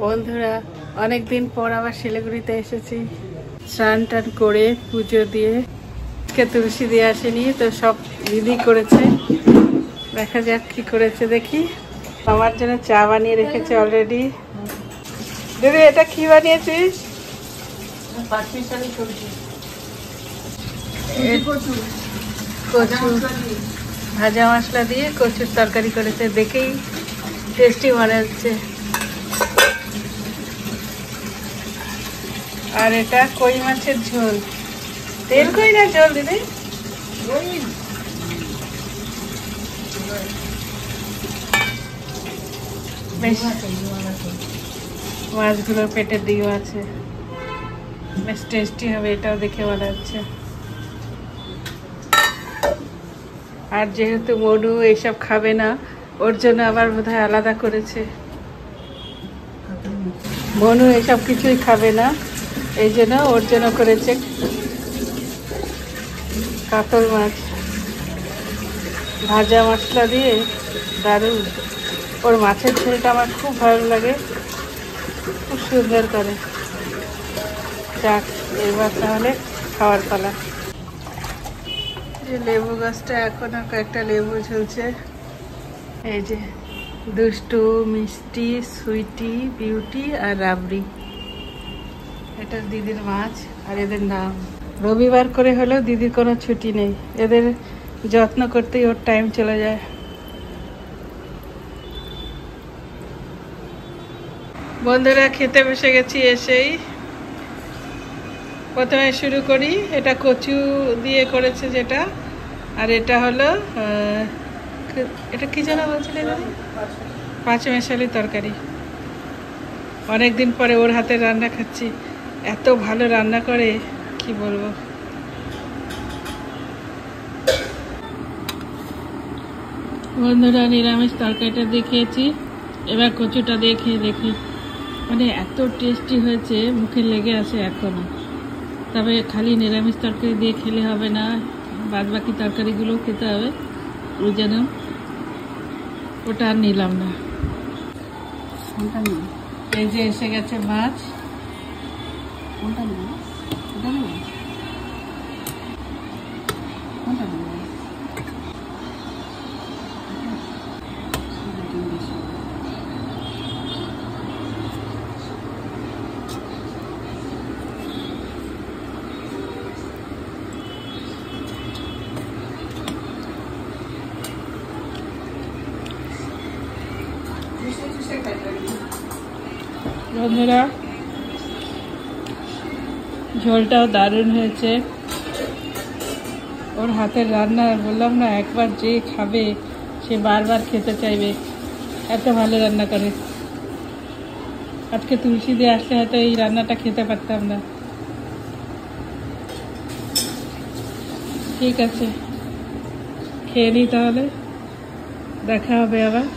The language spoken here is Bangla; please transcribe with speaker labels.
Speaker 1: বন্ধুরা, অনেকদিন পর আবার শিলিগুড়িতে এসেছি। স্নান টান করে পুজো দিয়ে তুলসী দিয়ে আসেনি, তো সব দিদি করেছে। দেখা যাক কি করেছে দেখি। আমার জন্য চা বানিয়ে রেখেছে অলরেডি। দিদি, এটা কি বানিয়েছিস? কচু ভাজা মশলা দিয়ে কচুর তরকারি করেছে, দেখেই টেস্টি মনে হচ্ছে। আর এটা কই মাছের ঝোল, তেল কই না ঝোল দিদি। মাছগুলোর পেটের দিকেও আছে, বেশ টেস্টি হবে, এটাও দেখে মনে হচ্ছে। আর যেহেতু মনু এইসব খাবে না, ওর জন্য আবার বোধহয় আলাদা করেছে। মনু এসব কিছুই খাবে না, এই জন্য ওর জন্য করেছে কাতল মাছ ভাজা মশলা দিয়ে, দারুণ। ওর মাছের ঝোলটা আমার খুব ভালো লাগে, খুব সুন্দর করে। যাক, এবার তাহলে খাওয়ার পালা। যে লেবু গাছটা এখনো কয়েকটা লেবু ঝুলছে। এই যে দুষ্টু, মিষ্টি, সুইটি, বিউটি আর রাবড়ি, এটা দিদির মাছ। আর এদের নাম, রবিবার করে হলেও দিদির কোনো ছুটি নেই, এদের যত্ন করতেই ওর টাইম চলে যায়। বন্ধুরা, খেতে বসে গেছি। এসেই প্রথমে শুরু করি। এটা কচু দিয়ে করেছে যেটা, আর এটা হলো এটা কি যেন বলছিলেন, পাঁচমেশালি তরকারি। অনেকদিন পরে ওর হাতের রান্না খাচ্ছি, এত ভালো রান্না করে কি বলবো। বন্ধুরা, নিরামিষ তরকারিটা দিয়ে খেয়েছি, এবার কচুটা দিয়ে খেয়ে দেখি। মানে এত টেস্টি হয়েছে, মুখে লেগে আছে এখনো। তবে খালি নিরামিষ তরকারি দিয়ে খেলে হবে না, বাদ বাকি তরকারিগুলোও খেতে হবে। ওই জন্য ওটা আর নিলাম না। এই যে এসে গেছে মাছ। বন্ধুরা, ঝোলটাও দারুণ হয়েছে। ওর হাতের রান্না বললাম না, একবার যে খাবে সে বারবার খেতে চাইবে, এত ভালো রান্না করে। আজকে তুলসী দিয়ে আসলে হয়তো এই রান্নাটা খেতে পারতাম না। ঠিক আছে, খেয়ে নিই তাহলে, দেখা হবে আবার।